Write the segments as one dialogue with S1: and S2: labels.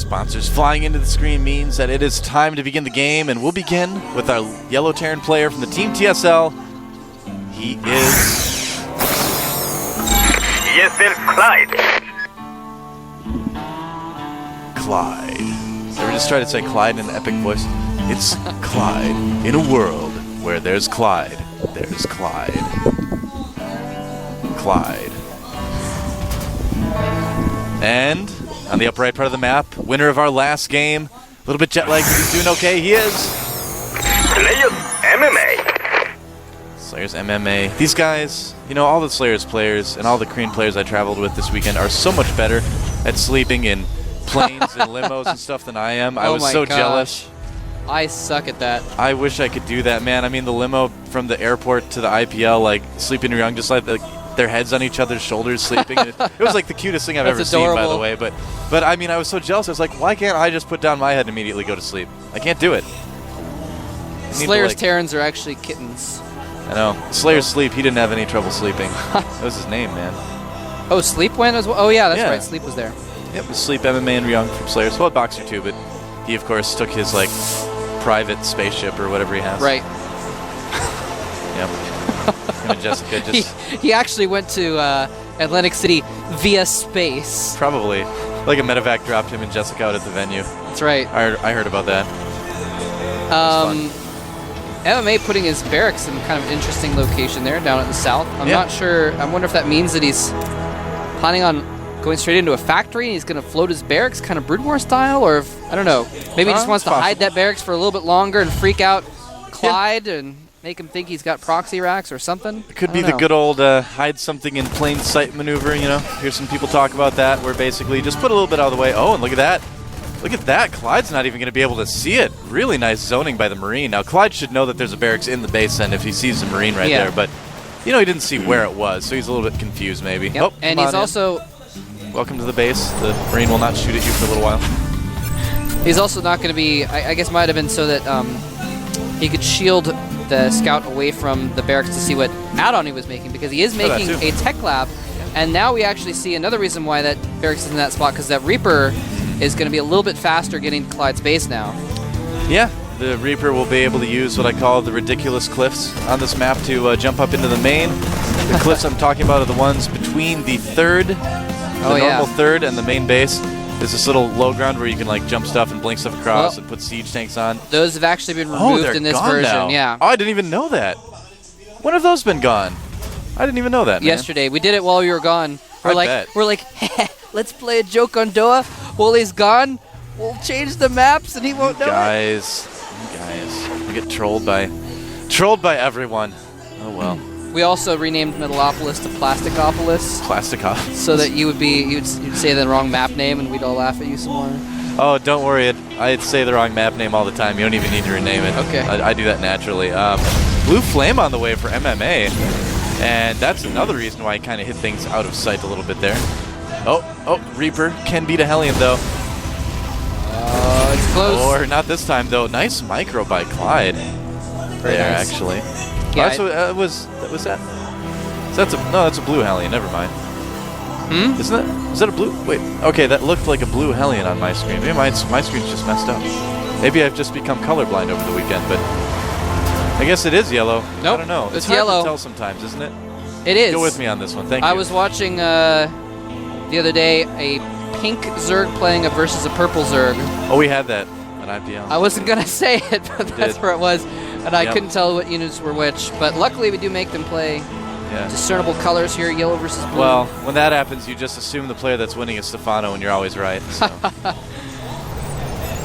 S1: sponsors flying into the screen means that it is time to begin the game, and we'll begin with our yellow Terran player from the Team TSL. He is...
S2: GSL Clide.
S1: Clyde. Ever just try to say Clyde in an epic voice? It's Clyde. In a world where there's Clyde, there's Clyde. Clyde. And on the upper right part of the map, winner of our last game. A little bit jet lagged, but he's doing okay. He is...
S2: Slayers MMA.
S1: Slayers MMA. These guys, you know, all the Slayers players and all the Korean players I traveled with this weekend are so much better at sleeping in planes and limos and stuff than I am. I was so jealous.
S3: I suck at that.
S1: I wish I could do that, man. I mean, the limo from the airport to the IPL, like, sleeping around just like their heads on each other's shoulders sleeping. It was like the cutest thing I've ever seen, by the way. But I mean, I was so jealous. I was like, why can't I just put down my head and immediately go to sleep? I can't do it.
S3: Slayer's Terrans are actually kittens.
S1: I know. Slayer's Sleep, he didn't have any trouble sleeping. That was his name, man.
S3: Oh, Sleep went as well? Oh, yeah, that's right. Sleep was there.
S1: Yep, it was Sleep MMA and Ryung from Slayers. Well, Boxer too, but he, of course, took his, like, private spaceship or whatever he has.
S3: Right.
S1: Yep. Him and Jessica just...
S3: he actually went to Atlantic City via space.
S1: Probably. Like a medevac dropped him and Jessica out at the venue.
S3: That's right.
S1: I heard about that.
S3: MMA putting his barracks in kind of an interesting location there, down at the south. I'm not sure. I wonder if that means that he's planning on going straight into a factory and he's going to float his barracks kind of Broodmore style, or if, I don't know. Maybe he just wants to hide that barracks for a little bit longer and freak out Clyde and make him think he's got proxy racks or something.
S1: It could be the good old hide something in plain sight maneuver, you know. Hear some people talk about that, where basically just put a little bit out of the way. Oh, and look at that. Look at that. Clyde's not even going to be able to see it. Really nice zoning by the Marine. Now, Clyde should know that there's a barracks in the base then if he sees the Marine right there. But, you know, he didn't see where it was, so he's a little bit confused maybe.
S3: Yep.
S1: Oh,
S3: and he's also...
S1: Welcome to the base. The Marine will not shoot at you for a little while.
S3: He's also not going to be... I guess might have been so that he could shield the scout away from the barracks to see what add-on he was making, because he is making a tech lab. And now we actually see another reason why that barracks is in that spot, because that Reaper is going to be a little bit faster getting to Clyde's base now. Yeah,
S1: the Reaper will be able to use what I call the ridiculous cliffs on this map to jump up into the main. The cliffs I'm talking about are the ones between the normal third and the main base. There's this little low ground where you can like jump stuff and blink stuff across and put siege tanks on.
S3: Those have actually been removed in this version.
S1: Now.
S3: Yeah.
S1: Oh, I didn't even know that. When have those been gone? I didn't even know that, man.
S3: Yesterday. We did it while you were gone. We're like, let's play a joke on Doa. While he's gone, we'll change the maps and he won't know
S1: guys, we get trolled by everyone. Oh well.
S3: We also renamed Metalopolis to Plasticopolis.
S1: Plasticopolis. So
S3: that you'd say the wrong map name and we'd all laugh at you some more.
S1: Oh, don't worry. I'd say the wrong map name all the time. You don't even need to rename it.
S3: Okay.
S1: I do that naturally. Blue Flame on the way for MMA. And that's another reason why I kind of hit things out of sight a little bit there. Oh, Reaper can beat a Hellion, though.
S3: It's close.
S1: Or not this time, though. Nice micro by Clyde.
S3: Very nice.
S1: Actually.
S3: Yeah,
S1: so was that? So that's a blue Hellion. Never mind. Is that a blue? Wait. Okay, that looked like a blue Hellion on my screen. Maybe my screen's just messed up. Maybe I've just become colorblind over the weekend, but I guess it is yellow.
S3: Nope,
S1: I don't know.
S3: it's yellow.
S1: Hard to tell sometimes, isn't it?
S3: It is.
S1: Go with me on this one. Thank you.
S3: I was watching the other day a pink Zerg playing versus a purple Zerg.
S1: Oh, we had that on IPL.
S3: I wasn't going to say it, but that's where it was. And I couldn't tell what units were which. But luckily, we do make them play discernible colors here, yellow versus blue.
S1: Well, when that happens, you just assume the player that's winning is Stefano, and you're always right. So.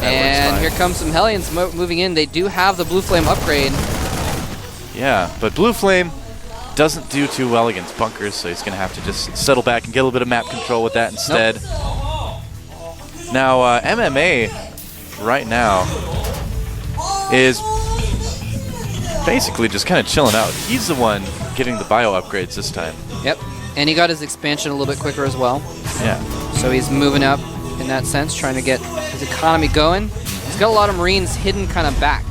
S3: And here comes some Hellions moving in. They do have the Blue Flame upgrade.
S1: Yeah, but Blue Flame doesn't do too well against bunkers, so he's going to have to just settle back and get a little bit of map control with that instead. Now, MMA right now is basically just kind of chilling out. He's the one getting the bio upgrades this time.
S3: Yep, and he got his expansion a little bit quicker as well.
S1: Yeah.
S3: So he's moving up in that sense, trying to get his economy going. He's got a lot of Marines hidden kind of back.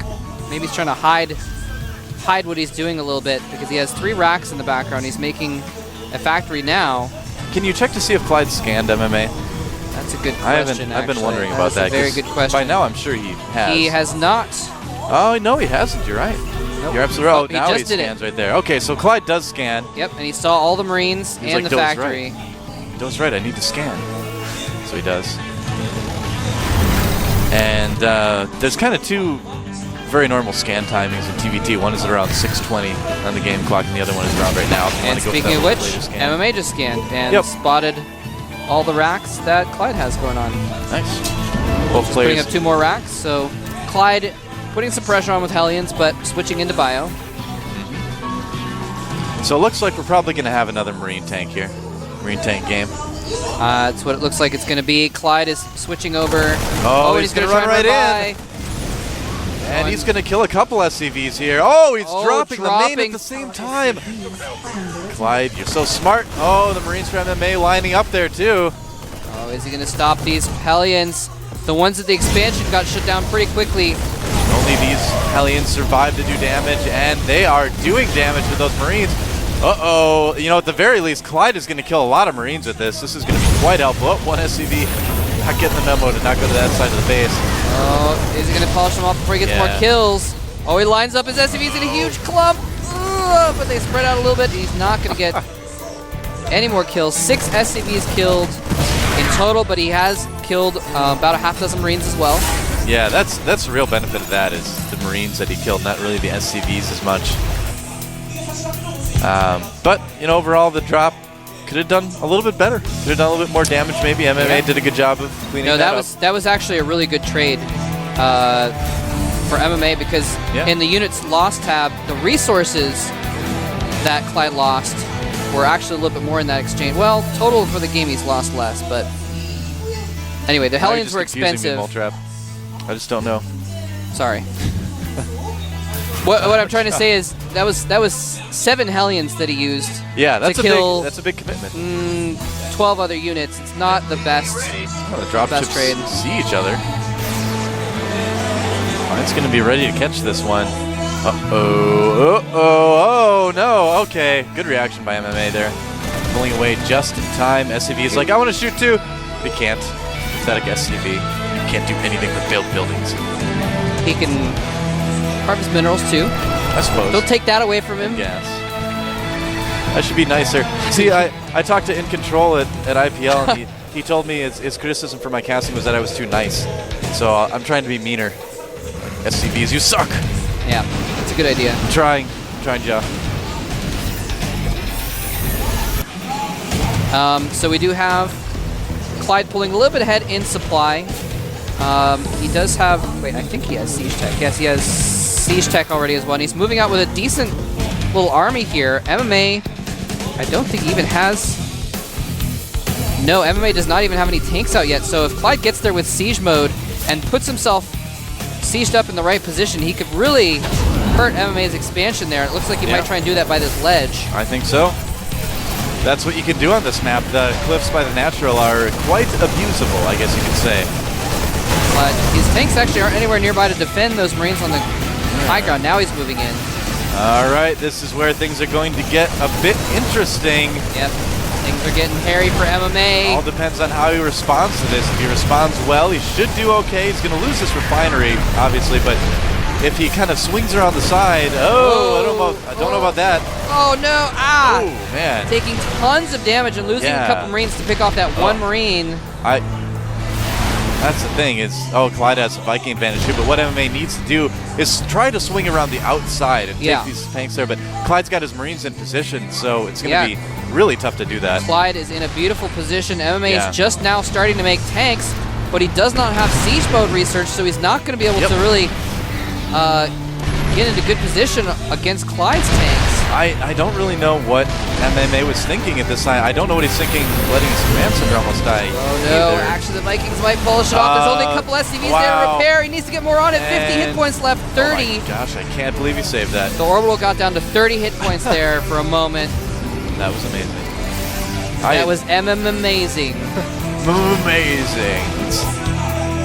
S3: Maybe he's trying to hide what he's doing a little bit, because he has 3 racks in the background. He's making a factory now.
S1: Can you check to see if Clyde scanned MMA?
S3: That's a good question.
S1: I've been wondering about that.
S3: Very good question.
S1: By now, I'm sure he has.
S3: He has not.
S1: Oh, no, he hasn't. You're right.
S3: Nope.
S1: You're absolutely right. Oh,
S3: He
S1: now he
S3: just did
S1: scans right there. Okay, so Clide does scan.
S3: Yep, and he saw all the Marines
S1: He's
S3: and
S1: like,
S3: the
S1: "Doe's
S3: factory.
S1: Right. Doe's right. I need to scan." So he does. And there's kind of two very normal scan timings in TVT. One is at around 6:20 on the game clock, and the other one is around right now.
S3: And speaking of which, MMA just scanned and spotted all the racks that Clide has going on.
S1: Nice. Both players
S3: putting up 2 more racks, so Clide putting some pressure on with Hellions, but switching into Bio.
S1: So it looks like we're probably going to have another Marine tank here. Marine tank game.
S3: That's what it looks like it's going to be. Clyde is switching over.
S1: Oh,
S3: and
S1: he's going to run right in. And he's going to kill a couple SCVs here. Oh, he's dropping the main at the same time. Clide, you're so smart. Oh, the Marines from MMA lining up there too.
S3: Oh, is he going to stop these Hellions? The ones at the expansion got shut down pretty quickly.
S1: Only these Hellions survived to do damage, and they are doing damage to those Marines. Uh-oh. You know, at the very least, Clide is going to kill a lot of Marines with this. This is going to be quite helpful. Oh, one SCV not getting the memo to not go to that side of the base.
S3: Oh, is he going to polish them off before he gets more kills? Oh, he lines up his SCVs in a huge clump. Ugh, but they spread out a little bit. He's not going to get any more kills. 6 SCVs killed in total, but he has killed about a half dozen Marines as well.
S1: Yeah, that's the real benefit of that is the Marines that he killed, not really the SCVs as much. But, you know, overall, the drop could have done a little bit better. Could have done a little bit more damage, maybe. MMA did a good job of cleaning that up.
S3: That was actually a really good trade for MMA because in the units lost tab, the resources that Clide lost were actually a little bit more in that exchange. Well, total for the game he's lost less, but anyway, the Hellions were expensive.
S1: I just don't know.
S3: Sorry. What I'm trying to say is that was 7 Hellions that he used.
S1: Yeah,
S3: to kill
S1: that's a big commitment.
S3: 12 other units. It's not the best.
S1: Oh, the dropships see each other. It's going to be ready to catch this one. Oh no. Okay, good reaction by MMA there. Pulling away just in time. SCV is like, I want to shoot too. But he can't. Pathetic SCV. You can't do anything but build buildings.
S3: He can harvest minerals too.
S1: I suppose.
S3: Don't take that away from him.
S1: Yes. That should be nicer. See, I talked to In Control at IPL, and he told me his criticism for my casting was that I was too nice. So I'm trying to be meaner. SCVs, you suck.
S3: Yeah, that's a good idea.
S1: I'm trying, Joe.
S3: So we do have Clide pulling a little bit ahead in supply. He does have, I think he has Siege Tech. Yes, he has Siege Tech already as well. And he's moving out with a decent little army here. MMA, I don't think he even has, no, MMA does not even have any tanks out yet. So if Clide gets there with Siege mode and puts himself sieged up in the right position, he could really hurt MMA's expansion there. It looks like he might try and do that by this ledge.
S1: I think so. That's what you can do on this map. The cliffs by the natural are quite abusable, I guess you could say.
S3: But his tanks actually aren't anywhere nearby to defend those Marines on the high ground. Now he's moving in.
S1: All right, this is where things are going to get a bit interesting.
S3: Yep, things are getting hairy for MMA.
S1: All depends on how he responds to this. If he responds well, he should do okay. He's going to lose this refinery, obviously, but if he kind of swings around the side, I don't know about that.
S3: Oh no! Ah!
S1: Oh man!
S3: Taking tons of damage and losing a couple Marines to pick off that one Marine.
S1: That's the thing is, Clide has a Viking advantage too, but what MMA needs to do is try to swing around the outside and take these tanks there, but Clyde's got his Marines in position, so it's going to be really tough to do that.
S3: Clyde is in a beautiful position. MMA is just now starting to make tanks, but he does not have siege mode research, so he's not going to be able to really get into good position against Clyde's tanks.
S1: I don't really know what MMA was thinking at this time. I don't know what he's thinking, letting his command center almost die.
S3: Oh no, actually the Vikings might polish it off. There's only a couple SCVs there to repair. He needs to get more on it. 50 hit points left, 30.
S1: Oh my gosh, I can't believe he saved that.
S3: The orbital got down to 30 hit points there for a moment.
S1: That was amazing.
S3: That was amazing.
S1: Amazing. It's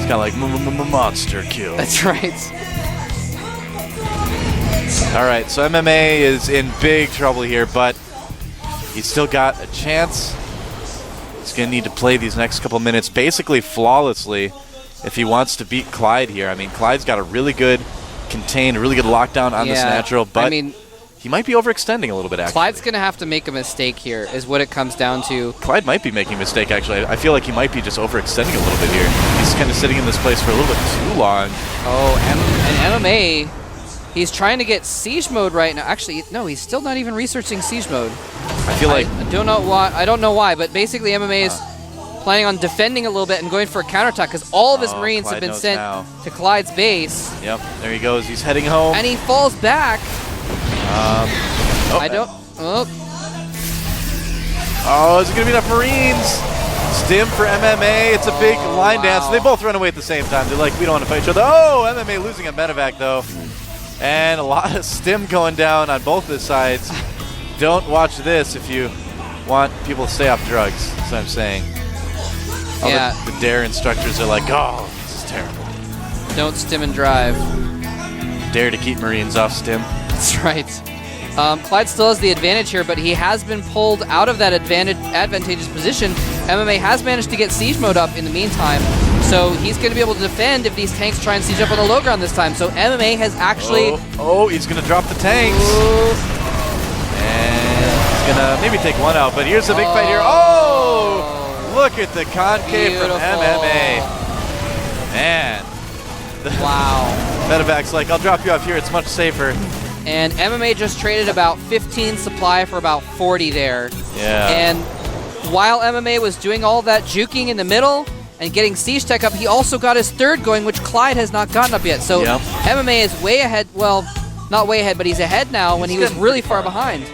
S1: kind of like monster kill.
S3: That's right.
S1: All right, so MMA is in big trouble here, but he's still got a chance. He's going to need to play these next couple minutes basically flawlessly if he wants to beat Clide here. I mean, Clyde's got a really good contained, really good lockdown on this natural, but
S3: I mean,
S1: he might be overextending a little bit, actually.
S3: Clyde's going to have to make a mistake here is what it comes down to.
S1: Clide might be making a mistake, actually. I feel like he might be just overextending a little bit here. He's kind of sitting in this place for a little bit too long.
S3: Oh, and MMA, he's trying to get siege mode right now. Actually, no, he's still not even researching siege mode.
S1: I feel like...
S3: I don't know why, but basically MMA is planning on defending a little bit and going for a counterattack because all of his Marines
S1: Clide
S3: have been
S1: knows
S3: sent
S1: now.
S3: to Clyde's base.
S1: Yep, there he goes. He's heading home.
S3: And he falls back. I don't... Oh,
S1: is it going to be enough Marines? Stim for MMA. It's a big line dance. They both run away at the same time. They're like, we don't want to fight each other. Oh, MMA losing a medevac, though. And a lot of stim going down on both the sides. Don't watch this if you want people to stay off drugs. That's what I'm saying.
S3: yeah.
S1: The DARE instructors are like, oh, this is terrible.
S3: Don't stim and drive.
S1: DARE to keep Marines off stim.
S3: That's right. Clyde still has the advantage here, but he has been pulled out of that advantageous position. MMA has managed to get siege mode up in the meantime, so he's going to be able to defend if these tanks try and siege up on the low ground this time. So MMA has actually...
S1: Oh, he's going to drop the tanks. And he's going to maybe take one out, but here's a big fight here. Oh, look at the concave from MMA. Man.
S3: Wow.
S1: Medevac's like, I'll drop you off here. It's much safer.
S3: And MMA just traded about 15 supply for about 40 there.
S1: Yeah.
S3: And while MMA was doing all that juking in the middle and getting siege tech up, he also got his third going, which Clide has not gotten up yet. So MMA is way ahead. Well, not way ahead, but he's ahead now when he was really far behind.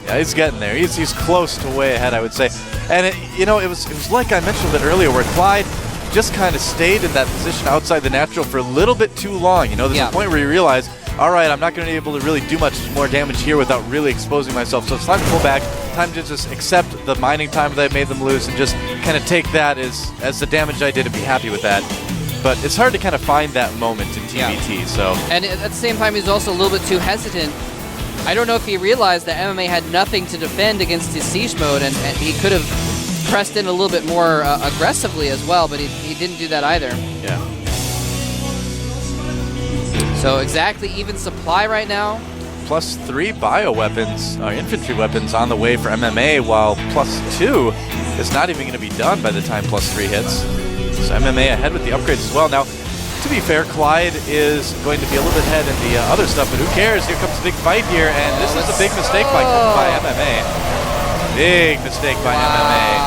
S1: Yeah, he's getting there. He's close to way ahead, I would say. And it was like I mentioned a bit earlier, where Clide just kind of stayed in that position outside the natural for a little bit too long. There's a point where you realize, all right, I'm not going to be able to really do much more damage here without really exposing myself. So it's time to pull back, time to just accept the mining time that I made them lose and just kind of take that as the damage I did and be happy with that. But it's hard to kind of find that moment in TVT. So. And
S3: at the same time, he's also a little bit too hesitant. I don't know if he realized that MMA had nothing to defend against his siege mode, and he could have pressed in a little bit more aggressively as well, but he didn't do that either.
S1: Yeah.
S3: So exactly even supply right now.
S1: +3 bioweapons, infantry weapons on the way for MMA, while +2 is not even going to be done by the time +3 hits. So MMA ahead with the upgrades as well. Now, to be fair, Clide is going to be a little bit ahead in the other stuff, but who cares? Here comes a big fight here, and this is a big mistake by MMA. Big mistake by MMA.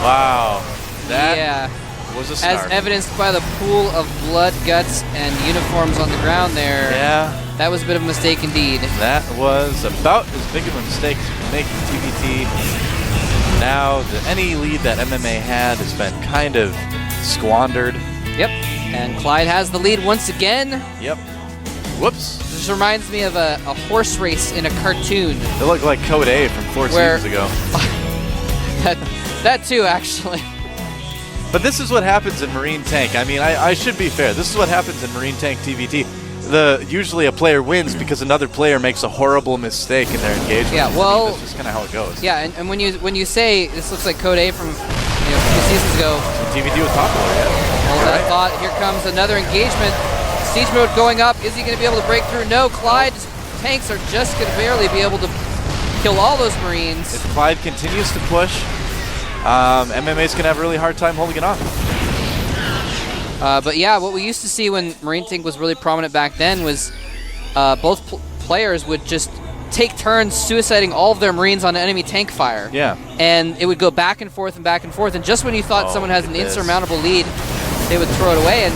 S1: Wow. That was a start.
S3: As evidenced by the pool of blood, guts, and uniforms on the ground there.
S1: Yeah.
S3: That was a bit of a mistake indeed.
S1: That was about as big of a mistake as you can make in TVT. Now, any lead that MMA had has been kind of squandered.
S3: Yep. And Clide has the lead once again.
S1: Yep. Whoops.
S3: This reminds me of a horse race in a cartoon.
S1: It looked like Code A from 4 seasons ago.
S3: that too, actually.
S1: But this is what happens in Marine Tank. I mean, I should be fair. This is what happens in Marine Tank TVT. Usually a player wins because another player makes a horrible mistake in their engagement.
S3: Yeah, well,
S1: that's just kind of how it goes.
S3: Yeah, and when you say this looks like Code A from a few seasons ago,
S1: TVT was popular,
S3: Well, that thought, here comes another engagement. Siege mode going up. Is he going to be able to break through? No, Clyde's tanks are just going to barely be able to kill all those Marines.
S1: If Clide continues to push, MMA's going to have a really hard time holding it off.
S3: But yeah, what we used to see when Marine Tank was really prominent back then was both players would just take turns suiciding all of their Marines on enemy tank fire.
S1: Yeah.
S3: And it would go back and forth and back and forth. And just when you thought someone has an insurmountable lead, they would throw it away. And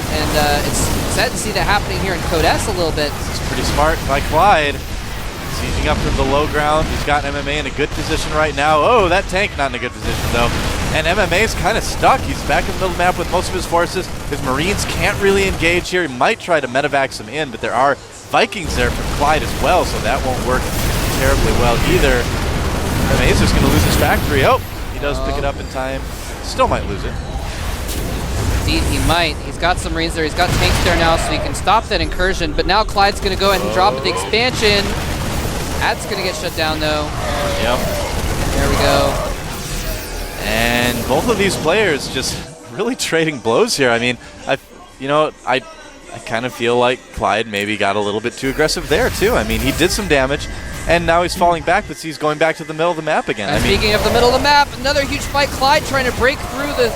S3: it's sad to see that happening here in Code S a little bit.
S1: It's pretty smart by Clide. Sieging up from the low ground. He's got MMA in a good position right now. Oh, that tank not in a good position, though. And MMA's kind of stuck. He's back in the middle of the map with most of his forces. His Marines can't really engage here. He might try to medevac some in, but there are Vikings there from Clide as well, so that won't work terribly well either. MMA's just going to lose his factory. Oh, he does pick it up in time. Still might lose it.
S3: Indeed, he might. He's got some Marines there. He's got tanks there now, so he can stop that incursion. But now Clide's going to go ahead and drop the expansion. That's going to get shut down, though.
S1: Yep.
S3: There we go.
S1: And both of these players just really trading blows here. I mean, I kind of feel like Clide maybe got a little bit too aggressive there too. I mean, he did some damage, and now he's falling back, but he's going back to the middle of the map again.
S3: And speaking of the middle of the map, another huge fight. Clyde trying to break through the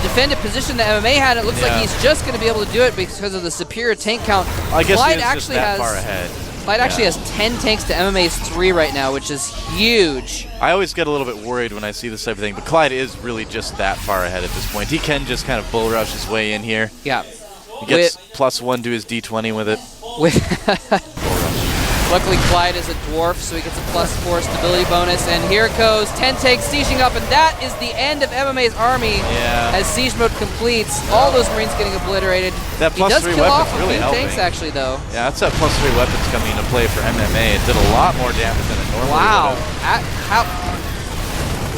S3: defended position that MMA had. It looks like he's just going to be able to do it because of the superior tank count.
S1: I guess
S3: Clyde
S1: he is
S3: actually
S1: just that
S3: has
S1: far ahead.
S3: Clyde actually has 10 tanks to MMA's 3 right now, which is huge.
S1: I always get a little bit worried when I see this type of thing, but Clide is really just that far ahead at this point. He can just kind of bull rush his way in here.
S3: Yeah.
S1: He gets +1 to his D20 with it.
S3: Luckily, Clide is a dwarf, so he gets a +4 stability bonus. And here it goes, 10 tanks sieging up, and that is the end of MMA's army. As siege mode completes, all those Marines getting obliterated.
S1: That
S3: he does
S1: +3
S3: kill off
S1: weapon's
S3: a
S1: really
S3: few
S1: helping.
S3: tanks, actually, though.
S1: Yeah, that's that +3 weapons coming into play for MMA. It did a lot more damage than it normally
S3: Wow.
S1: would have.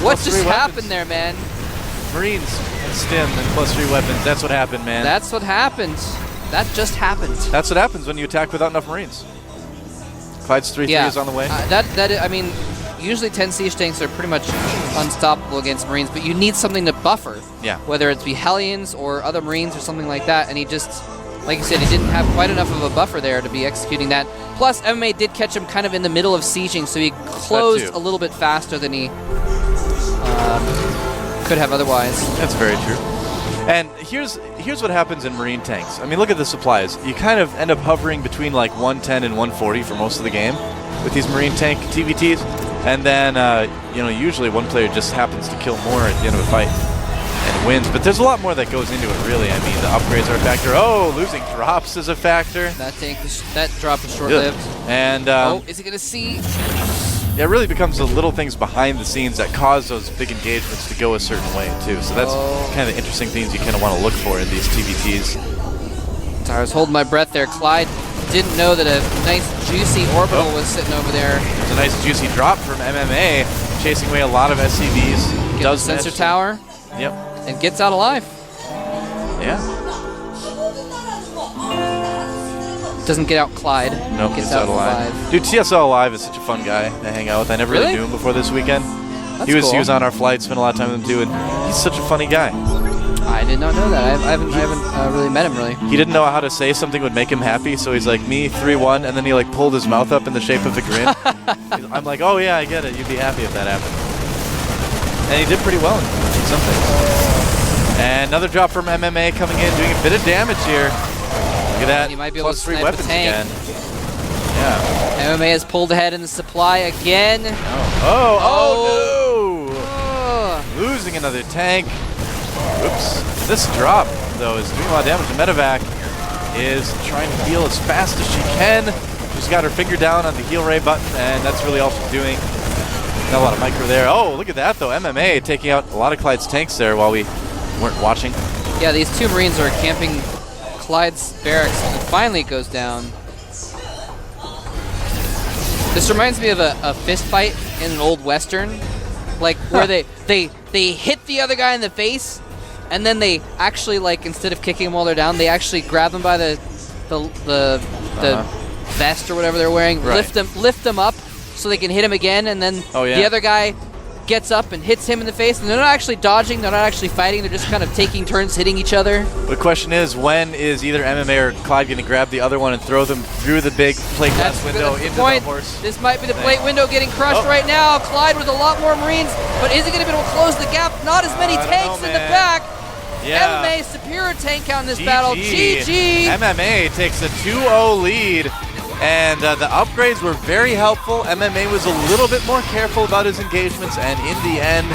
S3: What
S1: +3
S3: just
S1: weapons.
S3: happened there, man?
S1: Marines and stim and +3 weapons. That's what happened, man.
S3: That's what happened. That just happened.
S1: That's what happens when you attack without enough Marines. Clyde's 3-3 is on the way.
S3: I mean, usually 10 siege tanks are pretty much unstoppable against Marines, but you need something to buffer.
S1: Yeah.
S3: Whether it's be Hellions or other Marines or something like that, and he just, like you said, he didn't have quite enough of a buffer there to be executing that. Plus, MMA did catch him kind of in the middle of sieging, so he closed a little bit faster than he could have otherwise.
S1: That's very true. And here's what happens in Marine tanks. I mean, look at the supplies. You kind of end up hovering between like 110 and 140 for most of the game with these Marine tank TVTs. And then, usually one player just happens to kill more at the end of a fight and wins. But there's a lot more that goes into it, really. I mean, the upgrades are a factor. Oh, losing drops is a factor.
S3: That drop is short-lived.
S1: And
S3: is he going to see?
S1: It really becomes the little things behind the scenes that cause those big engagements to go a certain way, too. So that's kind of the interesting things you kind of want to look for in these TVTs.
S3: I was holding my breath there. Clyde didn't know that a nice, juicy orbital was sitting over there.
S1: There's a nice, juicy drop from MMA, chasing away a lot of SCVs.
S3: Does sensor tower.
S1: Yep.
S3: And gets out alive.
S1: Yeah.
S3: Doesn't get out Clyde.
S1: Nope, gets out alive. Dude, TSL Alive is such a fun guy to hang out with. I never really knew him before this weekend.
S3: That's
S1: He was
S3: cool.
S1: on our flight, spent a lot of time with him too, and he's such a funny guy.
S3: I did not know that. I haven't really met him, really.
S1: He didn't know how to say something would make him happy, so he's like, me, 3-1, and then he like pulled his mouth up in the shape of a grin. I'm like, oh yeah, I get it. You'd be happy if that happened. And he did pretty well in some things. And another drop from MMA coming in, doing a bit of damage here. Look at that.
S3: He might be able to
S1: +3
S3: snipe a
S1: weapons
S3: tank.
S1: again. Yeah.
S3: MMA has pulled ahead in the supply again.
S1: Oh no! Losing another tank. Oops. This drop, though, is doing a lot of damage. The medevac is trying to heal as fast as she can. She's got her finger down on the heal ray button, and that's really all she's doing. Got a lot of micro there. Oh, look at that, though. MMA taking out a lot of Clyde's tanks there while we weren't watching.
S3: Yeah, these two Marines are camping Clyde's barracks, and finally it goes down. This reminds me of a fist fight in an old Western, like where they hit the other guy in the face, and then they actually, like, instead of kicking him while they're down, they actually grab them by the vest or whatever they're wearing, lift them up so they can hit him again, and then the other guy gets up and hits him in the face, and they're not actually dodging, they're not actually fighting, they're just kind of taking turns hitting each other.
S1: The question is, when is either MMA or Clide going to grab the other one and throw them through the big plate glass window into the horse?
S3: This might be the plate window getting crushed right now. Clyde with a lot more Marines, but is he going to be able to close the gap? Not as many tanks in the back.
S1: Yeah.
S3: MMA superior tank count in this battle. GG.
S1: MMA takes a 2-0 lead. And the upgrades were very helpful. MMA was a little bit more careful about his engagements, and in the end,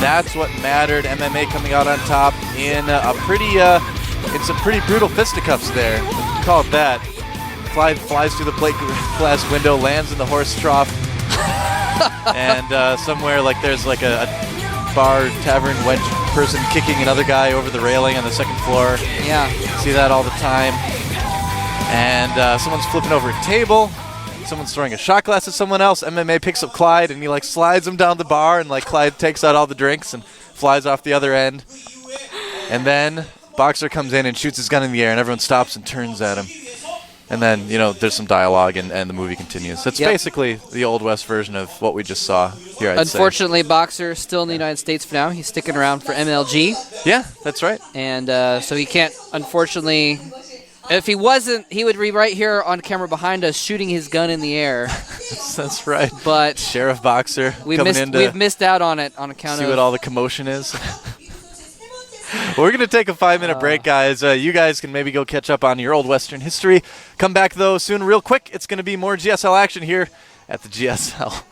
S1: that's what mattered. MMA coming out on top in some pretty brutal fisticuffs there. Call it that. Clyde flies through the plate glass window, lands in the horse trough, and somewhere like there's like a bar tavern wench person kicking another guy over the railing on the second floor.
S3: Yeah,
S1: see that all the time. And someone's flipping over a table. Someone's throwing a shot glass at someone else. MMA picks up Clide, and he like slides him down the bar, and like Clide takes out all the drinks and flies off the other end. And then Boxer comes in and shoots his gun in the air, and everyone stops and turns at him. And then, you know, there's some dialogue and the movie continues. It's basically the Old West version of what we just saw here, I'd say.
S3: Unfortunately, Boxer is still in the United States for now. He's sticking around for MLG.
S1: Yeah, that's right.
S3: And so he can't, unfortunately, if he wasn't, he would be right here on camera behind us shooting his gun in the air.
S1: That's right.
S3: But
S1: Sheriff Boxer coming in to
S3: we've missed out on it on account of...
S1: see what all the commotion is. We're going to take a 5-minute break, guys. You guys can maybe go catch up on your old Western history. Come back, though, soon real quick. It's going to be more GSL action here at the GSL.